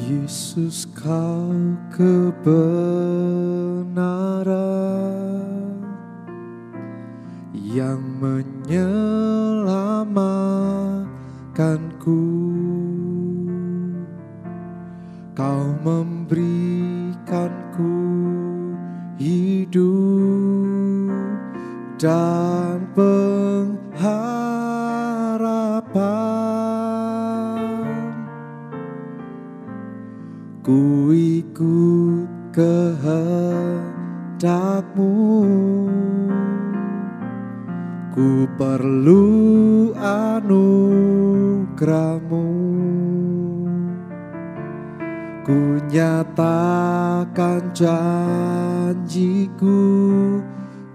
Yesus, kau kebenaran yang menyelamatkanku. Kau memberikanku hidup dan pengharapan. Ku ikut kehendak-Mu, ku perlu anugerah-Mu. Ku nyatakan janjiku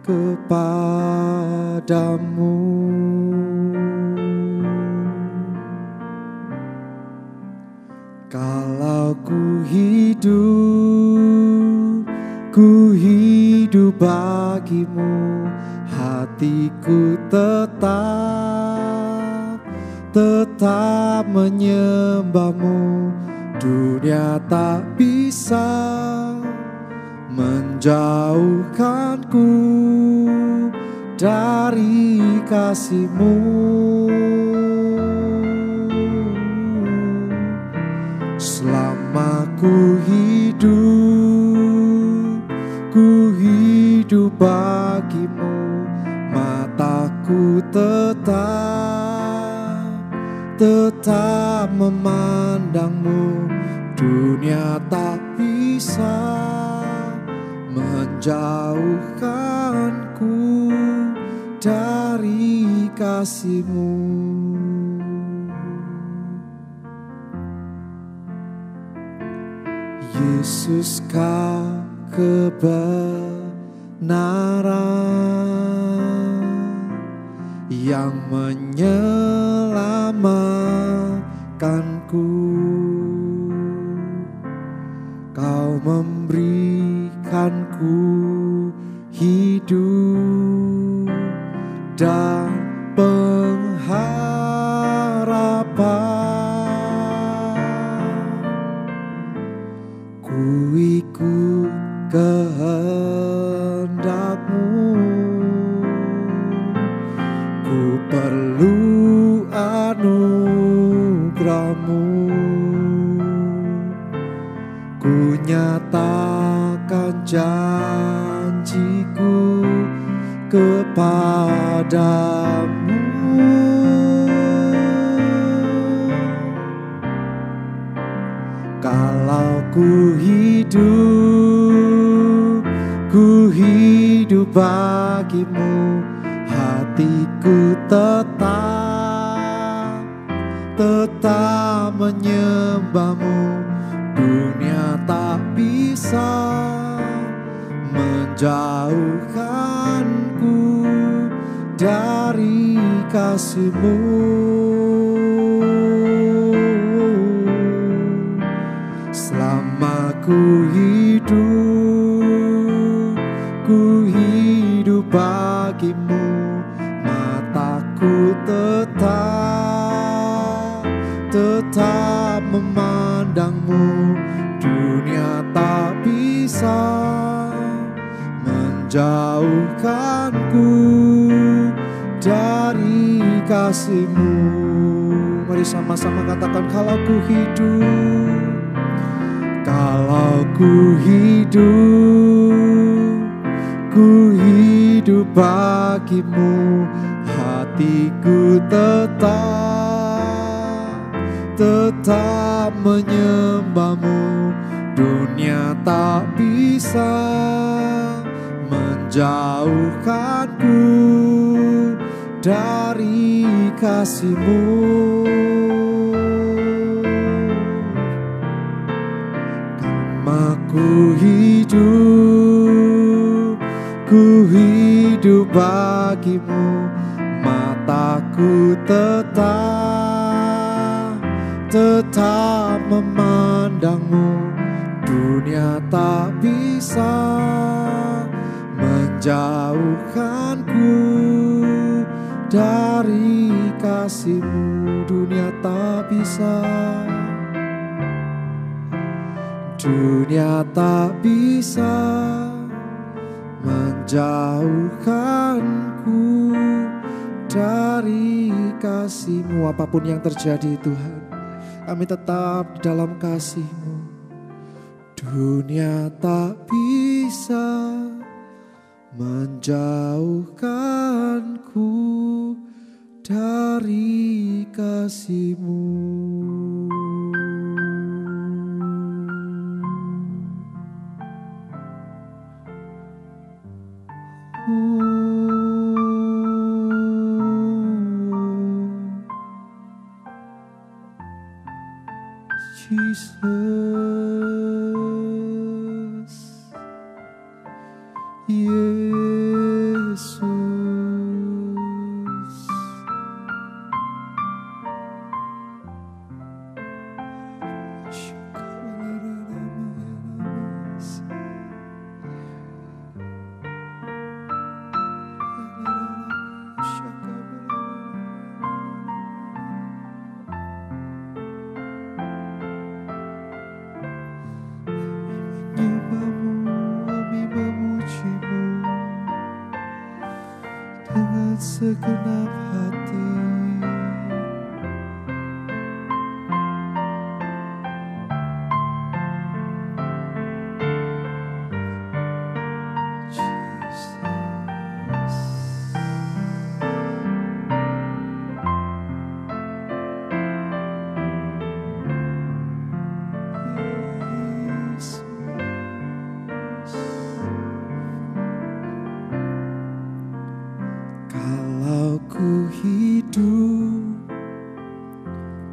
kepadamu. Kalau ku hidup bagimu, hatiku tetap menyembahmu. Dunia tak bisa menjauhkanku dari kasih-Mu. Selama ku hidup bagimu, mataku tetap memandang-Mu. Dunia tak bisa menjauhkanku dari kasih-Mu. Yesus, kau kebenaran yang menyelamatkanku. Kau memberikanku hidup dan pengharapan. Ku ikut kehendak-Mu, ku perlu anugerah-Mu. Ku nyatakan janjiku kepadamu. Kalau ku hidup bagimu, hatiku tetap menyembahmu. Dunia tak bisa menjauhkanku dari kasih-Mu. Selama ku hidup bagimu, mataku tetap memandang-Mu. Dunia tak bisa menjauhkanku dari kasih-Mu. Mari sama-sama katakan, kalau ku hidup bagimu, hatiku tetap menyembahmu. Dunia tak bisa menjauhkanku dari kasih-Mu. Karena ku hidup ku hidup bagimu, mataku tetap memandangmu. Dunia tak bisa menjauhkanku dari kasih-Mu. Dunia tak bisa, dunia tak bisa menjauhkanku dari kasih-Mu. Apapun yang terjadi Tuhan, kami tetap di dalam kasih-Mu. Dunia tak bisa menjauhkanku dari kasih-Mu. Jesus, Yesus, segenap hati.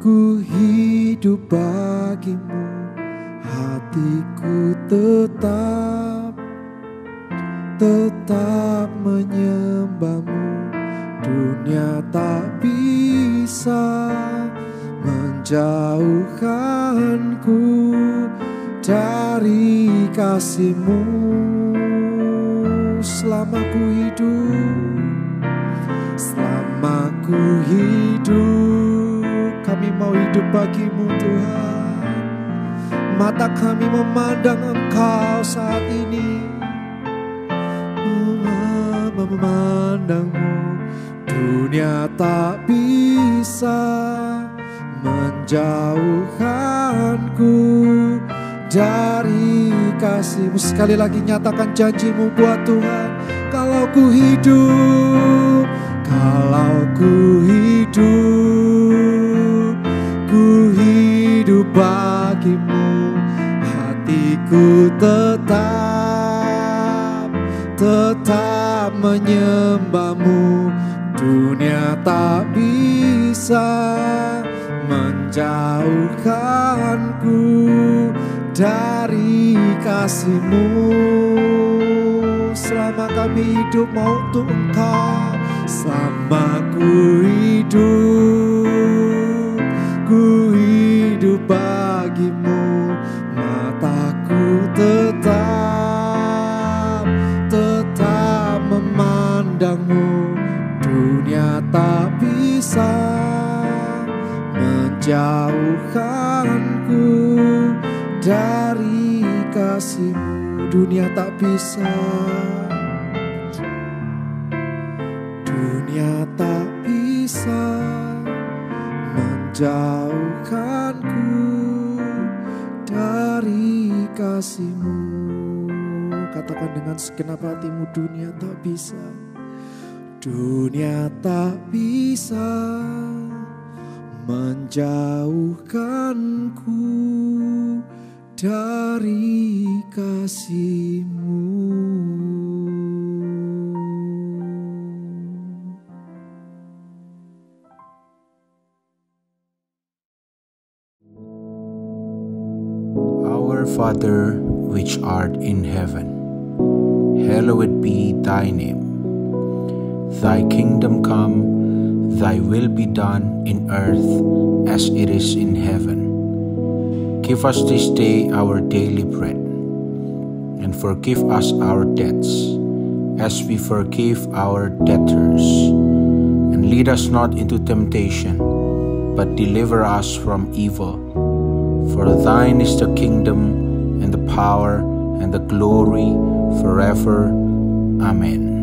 Ku hidup bagimu, hatiku tetap menyembahmu. Dunia tak bisa menjauhkanku dari kasih-Mu. Selama ku hidup, kami mau hidup bagi-Mu Tuhan. Mata kami memandang Engkau saat ini, memandang-Mu. Dunia tak bisa menjauhkanku dari kasih-Mu. Sekali lagi nyatakan janji-Mu buat Tuhan. Kalau ku hidup bagi-Mu, hatiku tetap menyembah-Mu. Dunia tak bisa menjauhkanku dari kasih-Mu. Selama kami hidup mau untuk Engkau. Selama ku hidup bagi-Mu, mataku tetap memandang-Mu. Dunia tak bisa menjauhkanku dari kasih-Mu. Dunia tak bisa, dunia tak bisa menjauhkanku dari kasih-Mu. Katakan dengan segenap hatimu, dunia tak bisa. Dunia tak bisa menjauhkanku dari kasih-Mu. Our Father, which art in heaven, hallowed be thy name. Thy kingdom come, thy will be done in earth as it is in heaven. Give us this day our daily bread, and forgive us our debts, as we forgive our debtors. And lead us not into temptation, but deliver us from evil. For thine is the kingdom, and the power, and the glory, forever. Amen.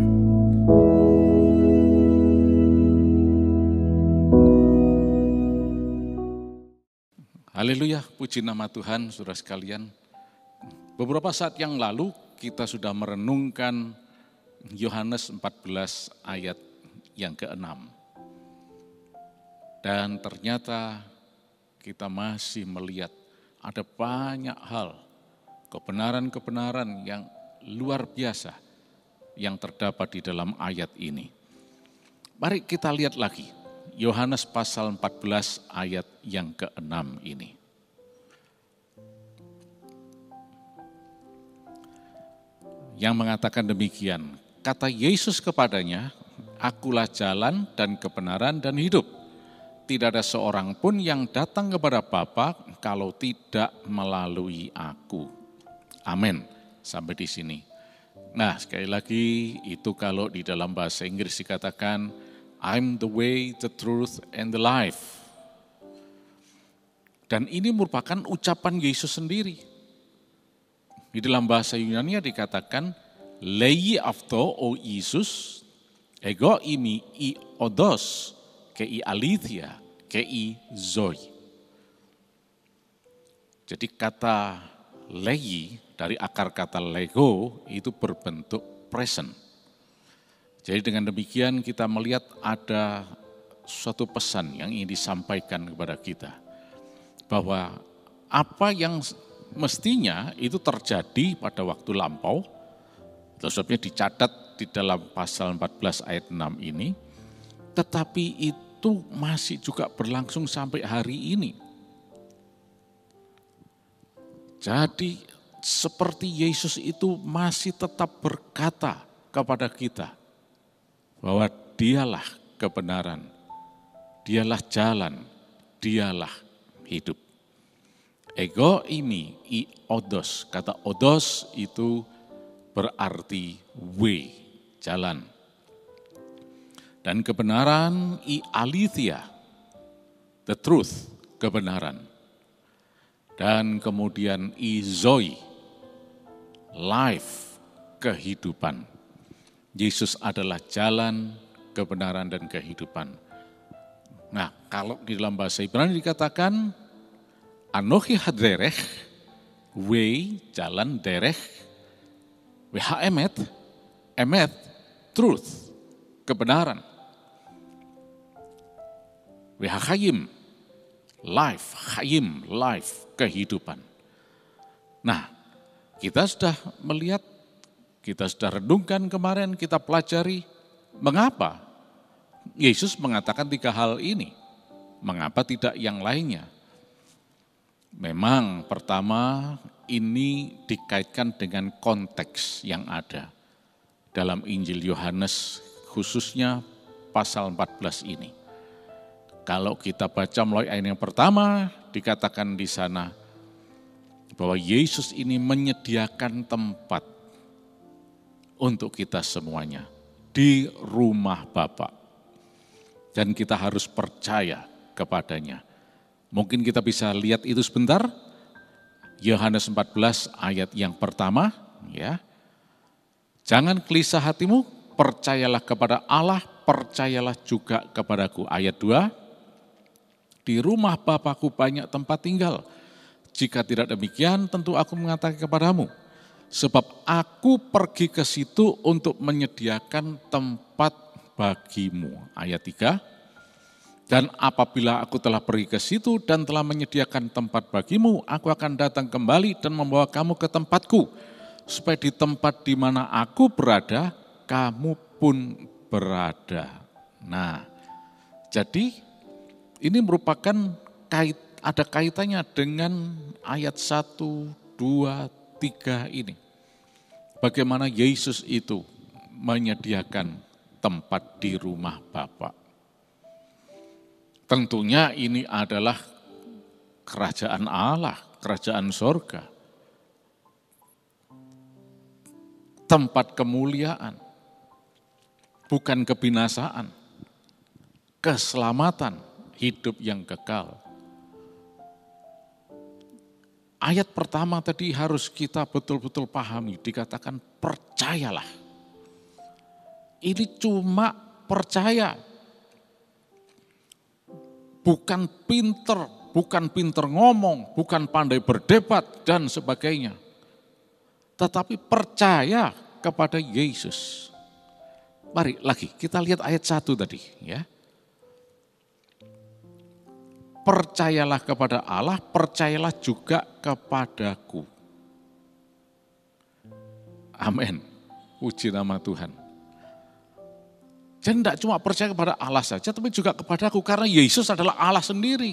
Haleluya, puji nama Tuhan, saudara sekalian. Beberapa saat yang lalu kita sudah merenungkan Yohanes 14 ayat yang ke-6. Dan ternyata kita masih melihat ada banyak hal, kebenaran-kebenaran yang luar biasa yang terdapat di dalam ayat ini. Mari kita lihat lagi. Yohanes pasal 14 ayat yang ke-6 ini. Yang mengatakan demikian, kata Yesus kepadanya, akulah jalan dan kebenaran dan hidup. Tidak ada seorang pun yang datang kepada Bapa kalau tidak melalui aku. Amin. Sampai di sini. Nah, sekali lagi itu kalau di dalam bahasa Inggris dikatakan, I'm the way, the truth, and the life. Dan ini merupakan ucapan Yesus sendiri. Di dalam bahasa Yunani dikatakan, Lei αυτό ο Ιησούς, εγώ είμαι η οδός και η αλήθεια και η ζωή. Jadi kata lei dari akar kata lego itu berbentuk present. Jadi dengan demikian kita melihat ada suatu pesan yang ingin disampaikan kepada kita. Bahwa apa yang mestinya itu terjadi pada waktu lampau, sebabnya dicatat di dalam pasal 14 ayat 6 ini, tetapi itu masih juga berlangsung sampai hari ini. Jadi seperti Yesus itu masih tetap berkata kepada kita, bahwa dialah kebenaran, dialah jalan, dialah hidup. Ego ini i odos, kata odos itu berarti way, jalan. Dan kebenaran i alithia, the truth, kebenaran. Dan kemudian i zoi, life, kehidupan. Yesus adalah jalan, kebenaran, dan kehidupan. Nah, kalau di dalam bahasa Ibrani dikatakan, Anochi haderech, way, jalan, derech, emet, emet, truth, kebenaran. Chayim, life, chayim, life, kehidupan. Nah, kita sudah melihat, kita sudah renungkan kemarin, kita pelajari mengapa Yesus mengatakan 3 hal ini. Mengapa tidak yang lainnya? Memang pertama ini dikaitkan dengan konteks yang ada dalam Injil Yohanes, khususnya pasal 14 ini. Kalau kita baca mulai ayat yang pertama, dikatakan di sana bahwa Yesus ini menyediakan tempat untuk kita semuanya di rumah Bapa. Dan kita harus percaya kepadanya. Mungkin kita bisa lihat itu sebentar. Yohanes 14 ayat yang pertama, ya. Jangan gelisah hatimu, percayalah kepada Allah, percayalah juga kepadaku. Ayat 2, di rumah Bapa-Ku banyak tempat tinggal. Jika tidak demikian, tentu aku mengatakan kepadamu, sebab aku pergi ke situ untuk menyediakan tempat bagimu. Ayat 3, dan apabila aku telah pergi ke situ dan telah menyediakan tempat bagimu, aku akan datang kembali dan membawa kamu ke tempatku, supaya di tempat di mana aku berada, kamu pun berada. Nah, jadi ini merupakan ada kaitannya dengan ayat 1, 2, 3 ini. bagaimana Yesus itu menyediakan tempat di rumah Bapa. Tentunya ini adalah kerajaan Allah, kerajaan sorga. Tempat kemuliaan, bukan kebinasaan, keselamatan, hidup yang kekal. Ayat pertama tadi harus kita betul-betul pahami, dikatakan percayalah. Ini cuma percaya, bukan pinter ngomong, bukan pandai berdebat dan sebagainya. Tetapi percaya kepada Yesus. Mari lagi kita lihat ayat 1 tadi ya. Percayalah kepada Allah, percayalah juga kepadaku. Amin. Puji nama Tuhan. Jadi tidak cuma percaya kepada Allah saja, tapi juga kepadaku. Karena Yesus adalah Allah sendiri.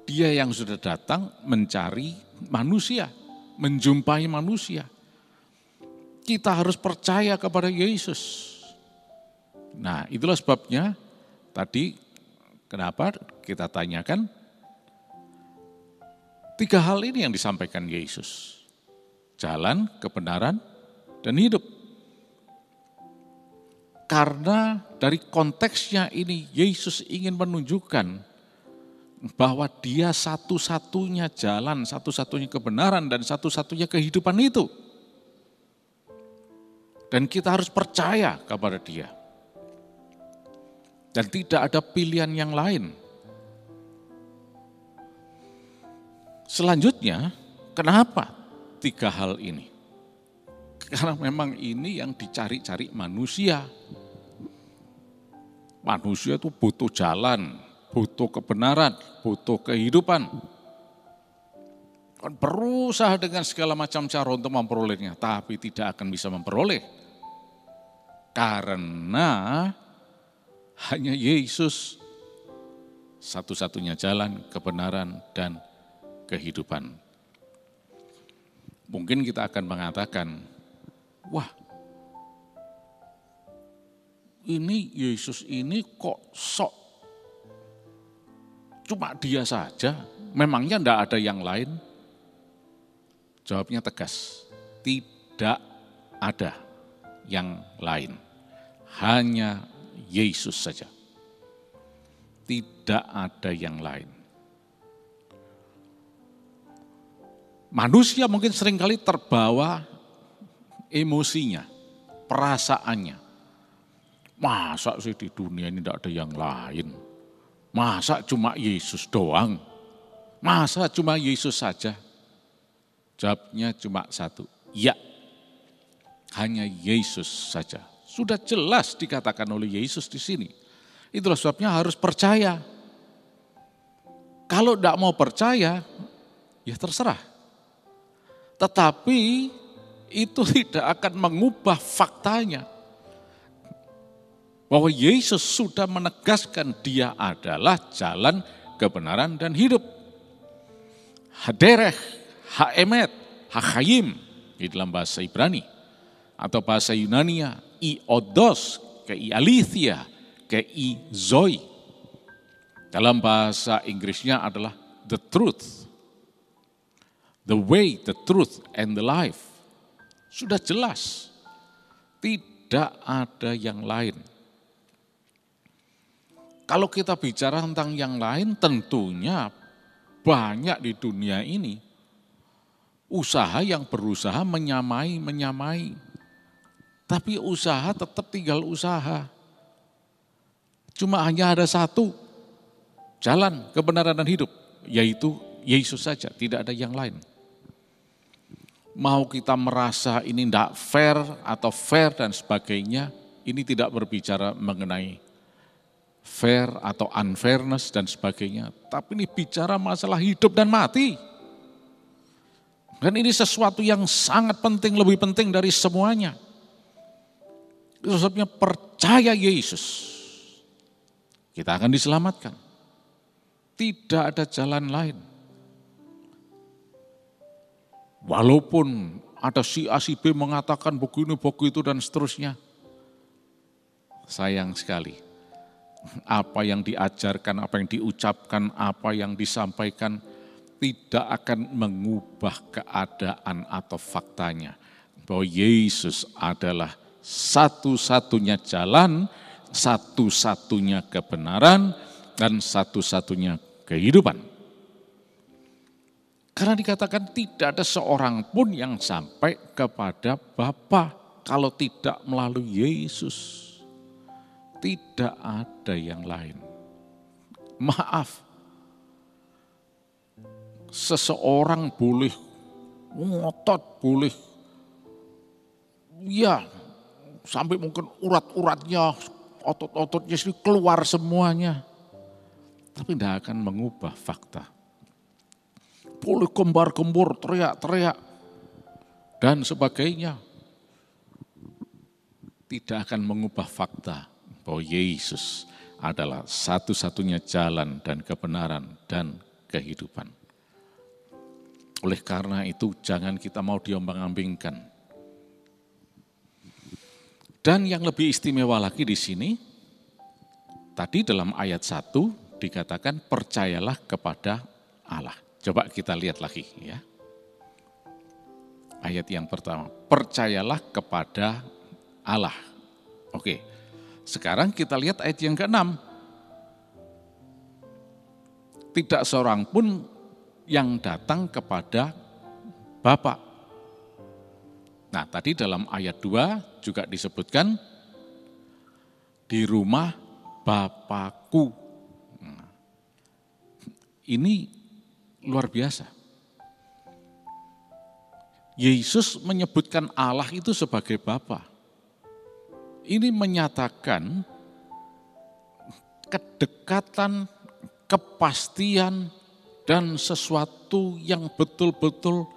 Dia yang sudah datang mencari manusia, menjumpai manusia. Kita harus percaya kepada Yesus. Nah, itulah sebabnya tadi kenapa kita tanyakan 3 hal ini yang disampaikan Yesus. Jalan, kebenaran, dan hidup. Karena dari konteksnya ini Yesus ingin menunjukkan bahwa dia satu-satunya jalan, satu-satunya kebenaran, dan satu-satunya kehidupan itu. Dan kita harus percaya kepada dia. Dan tidak ada pilihan yang lain. Selanjutnya, kenapa 3 hal ini? Karena memang ini yang dicari-cari manusia. Manusia itu butuh jalan, butuh kebenaran, butuh kehidupan. Kan berusaha dengan segala macam cara untuk memperolehnya, tapi tidak akan bisa memperoleh. Karena hanya Yesus satu-satunya jalan, kebenaran, dan kehidupan. Mungkin kita akan mengatakan, wah, ini Yesus ini kok sok cuma dia saja, memangnya enggak ada yang lain? Jawabnya tegas, tidak ada yang lain, hanya Yesus saja. Tidak ada yang lain. Manusia mungkin seringkali terbawa emosinya, perasaannya. Masa sih di dunia ini tidak ada yang lain? Masa cuma Yesus doang? Masa cuma Yesus saja? Jawabnya cuma satu, ya, hanya Yesus saja. Sudah jelas dikatakan oleh Yesus di sini. Itulah sebabnya harus percaya. Kalau tidak mau percaya, ya terserah. Tetapi itu tidak akan mengubah faktanya. Bahwa Yesus sudah menegaskan dia adalah jalan, kebenaran, dan hidup. Haderech, haemet, hachayim di dalam bahasa Ibrani. Atau bahasa Yunania, iodos, kei alithia, kei zoi. Dalam bahasa Inggrisnya adalah the truth. The way, the truth, and the life. Sudah jelas. Tidak ada yang lain. Kalau kita bicara tentang yang lain, tentunya banyak di dunia ini usaha yang berusaha menyamai. Tapi usaha tetap tinggal usaha. Cuma hanya ada satu jalan kebenaran dan hidup, yaitu Yesus saja, tidak ada yang lain. Mau kita merasa ini tidak fair atau fair dan sebagainya, ini tidak berbicara mengenai fair atau unfairness dan sebagainya. Tapi ini bicara masalah hidup dan mati. Dan ini sesuatu yang sangat penting, lebih penting dari semuanya. Itu sebabnya percaya Yesus, kita akan diselamatkan. Tidak ada jalan lain. Walaupun ada si A, si B mengatakan begini, begitu dan seterusnya. Sayang sekali, apa yang diajarkan, apa yang diucapkan, apa yang disampaikan tidak akan mengubah keadaan atau faktanya. Bahwa Yesus adalah satu-satunya jalan, satu-satunya kebenaran, dan satu-satunya kehidupan. Karena dikatakan tidak ada seorang pun yang sampai kepada Bapa kalau tidak melalui Yesus. Tidak ada yang lain. Maaf, seseorang boleh ngotot, boleh ya sampai mungkin urat-uratnya, otot-ototnya keluar semuanya. Tapi tidak akan mengubah fakta. Boleh gembar-gembor, teriak-teriak, dan sebagainya. Tidak akan mengubah fakta bahwa Yesus adalah satu-satunya jalan dan kebenaran dan kehidupan. Oleh karena itu jangan kita mau diombang-ambingkan. Dan yang lebih istimewa lagi di sini, tadi dalam ayat 1 dikatakan percayalah kepada Allah. Coba kita lihat lagi ya. Ayat yang pertama, percayalah kepada Allah. Oke. Sekarang kita lihat ayat yang ke-6. Tidak seorang pun yang datang kepada Bapa. Nah, tadi dalam ayat 2 juga disebutkan di rumah Bapakku. Nah, ini luar biasa. Yesus menyebutkan Allah itu sebagai Bapa. Ini menyatakan kedekatan, kepastian, dan sesuatu yang betul-betul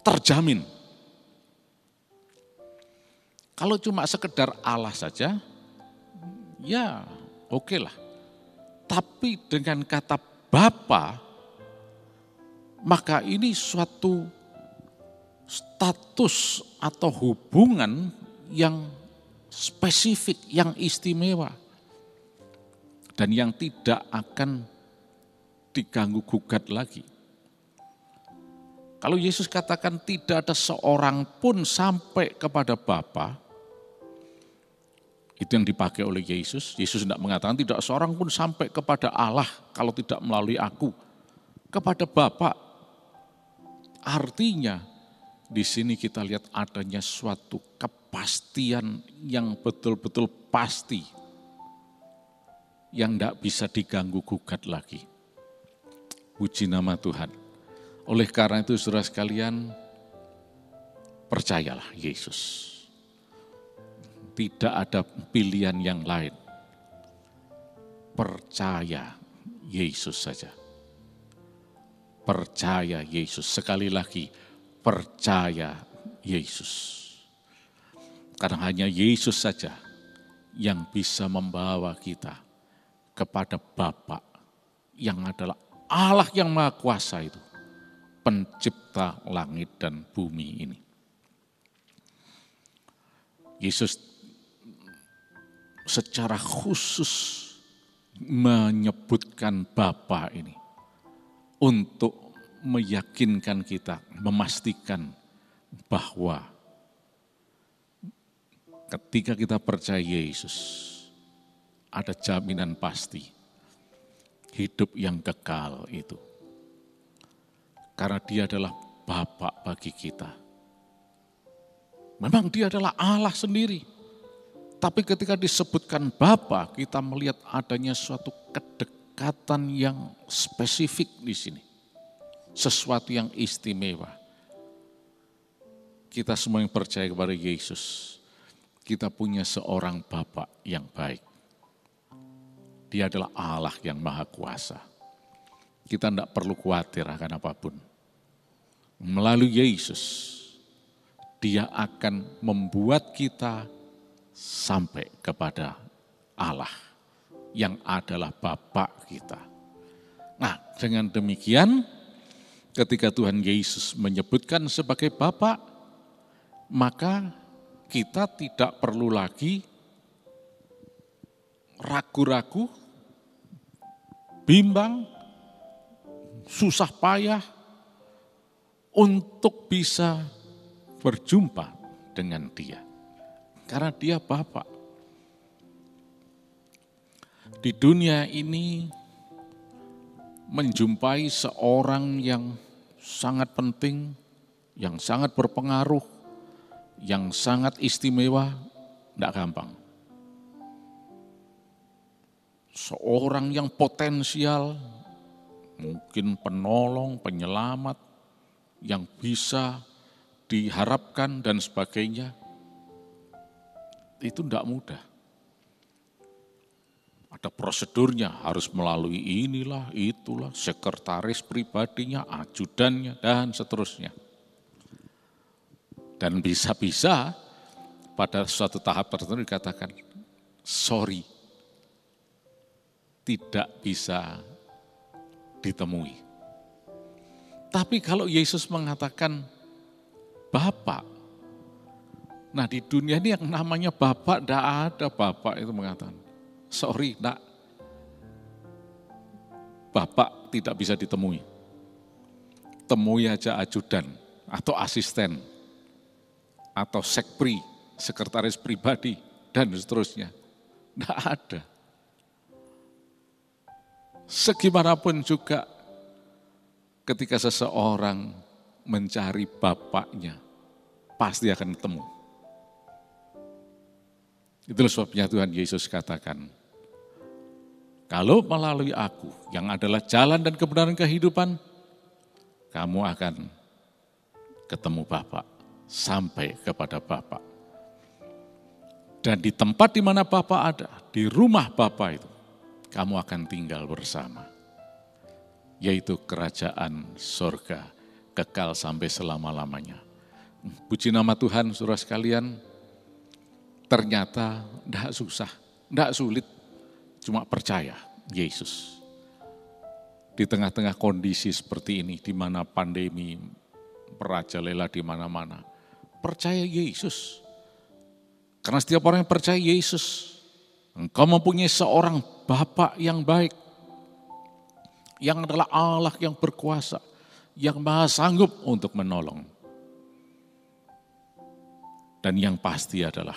terjamin. Kalau cuma sekedar Allah saja, ya oke lah. Tapi dengan kata Bapa, maka ini suatu status atau hubungan yang spesifik, yang istimewa. Dan yang tidak akan diganggu gugat lagi. Kalau Yesus katakan tidak ada seorang pun sampai kepada Bapa, itu yang dipakai oleh Yesus. Yesus tidak mengatakan tidak seorang pun sampai kepada Allah kalau tidak melalui aku. Kepada Bapa. Artinya di sini kita lihat adanya suatu kepastian yang betul-betul pasti. Yang tidak bisa diganggu gugat lagi. Puji nama Tuhan. Oleh karena itu saudara sekalian, percayalah Yesus. Tidak ada pilihan yang lain. Percaya Yesus saja. Percaya Yesus. Sekali lagi, percaya Yesus. Karena hanya Yesus saja yang bisa membawa kita kepada Bapa yang adalah Allah yang Maha Kuasa itu. Pencipta langit dan bumi ini. Yesus secara khusus menyebutkan Bapa ini untuk meyakinkan kita, memastikan bahwa ketika kita percaya Yesus, ada jaminan pasti hidup yang kekal itu. Karena dia adalah Bapa bagi kita. Memang dia adalah Allah sendiri. Tapi ketika disebutkan Bapa, kita melihat adanya suatu kedekatan yang spesifik di sini. Sesuatu yang istimewa. Kita semua yang percaya kepada Yesus, kita punya seorang Bapa yang baik. Dia adalah Allah yang Maha Kuasa. Kita tidak perlu khawatir akan apapun. Melalui Yesus, Dia akan membuat kita sampai kepada Allah yang adalah Bapa kita. Nah, dengan demikian ketika Tuhan Yesus menyebutkan sebagai Bapa, maka kita tidak perlu lagi ragu-ragu, bimbang, susah payah untuk bisa berjumpa dengan Dia. Karena Dia Bapa. Di dunia ini menjumpai seorang yang sangat penting, yang sangat berpengaruh, yang sangat istimewa, tidak gampang. Seorang yang potensial, mungkin penolong, penyelamat, yang bisa diharapkan dan sebagainya, itu tidak mudah. Ada prosedurnya, harus melalui inilah, itulah, sekretaris pribadinya, ajudannya, dan seterusnya. Dan bisa-bisa pada suatu tahap tertentu dikatakan, sorry, tidak bisa ditemui. Tapi kalau Yesus mengatakan Bapa, nah di dunia ini yang namanya Bapa, tidak ada Bapa itu mengatakan, sorry, nak, Bapak tidak bisa ditemui. Temui aja ajudan atau asisten atau sekpri, sekretaris pribadi dan seterusnya. Tidak ada. Segimanapun juga ketika seseorang mencari Bapaknya, pasti akan ketemu. Itulah sebabnya Tuhan Yesus katakan, kalau melalui aku yang adalah jalan dan kebenaran kehidupan, kamu akan ketemu Bapa, sampai kepada Bapa. Dan di tempat di mana Bapa ada, di rumah Bapa itu, kamu akan tinggal bersama. Yaitu kerajaan sorga, kekal sampai selama-lamanya. Puji nama Tuhan, saudara sekalian, ternyata tidak susah, tidak sulit, cuma percaya Yesus. Di tengah-tengah kondisi seperti ini, di mana pandemi merajalela di mana-mana, percaya Yesus. Karena setiap orang yang percaya Yesus, engkau mempunyai seorang Bapa yang baik, yang adalah Allah yang berkuasa, yang maha sanggup untuk menolong. Dan yang pasti adalah,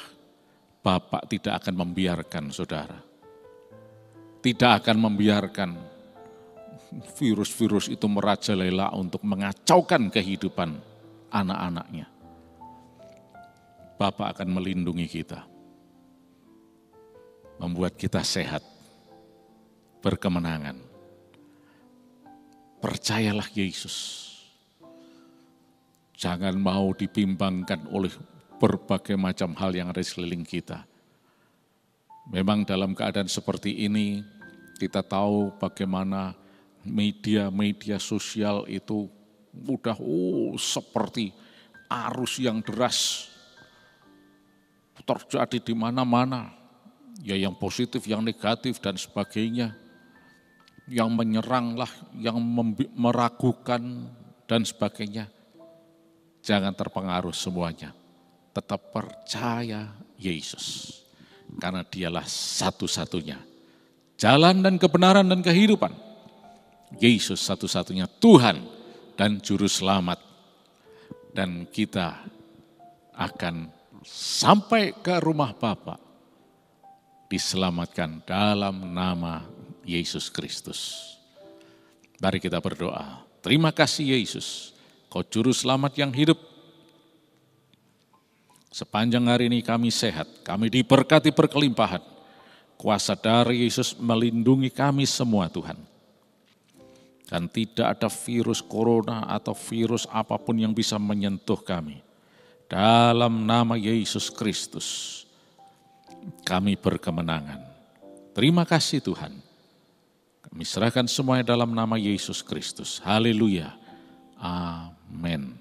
Bapa tidak akan membiarkan saudara, tidak akan membiarkan virus-virus itu merajalela untuk mengacaukan kehidupan anak-anaknya. Bapa akan melindungi kita, membuat kita sehat, berkemenangan. Percayalah Yesus. Jangan mau dibimbangkan oleh berbagai macam hal yang ada di sekeliling kita. Memang dalam keadaan seperti ini, kita tahu bagaimana media sosial itu mudah seperti arus yang deras terjadi di mana-mana. Ya yang positif, yang negatif dan sebagainya. Yang menyeranglah, yang meragukan dan sebagainya. Jangan terpengaruh semuanya. Tetap percaya Yesus. Karena dialah satu-satunya jalan dan kebenaran dan kehidupan. Yesus satu-satunya Tuhan dan Juru Selamat. Dan kita akan sampai ke rumah Bapa, diselamatkan dalam nama Yesus Kristus. Mari kita berdoa. Terima kasih Yesus, Kau Juru Selamat yang hidup. Sepanjang hari ini kami sehat, kami diberkati berkelimpahan. Kuasa dari Yesus melindungi kami semua Tuhan. Dan tidak ada virus corona atau virus apapun yang bisa menyentuh kami. Dalam nama Yesus Kristus, kami berkemenangan. Terima kasih Tuhan. Kami serahkan semuanya dalam nama Yesus Kristus. Haleluya. Amin.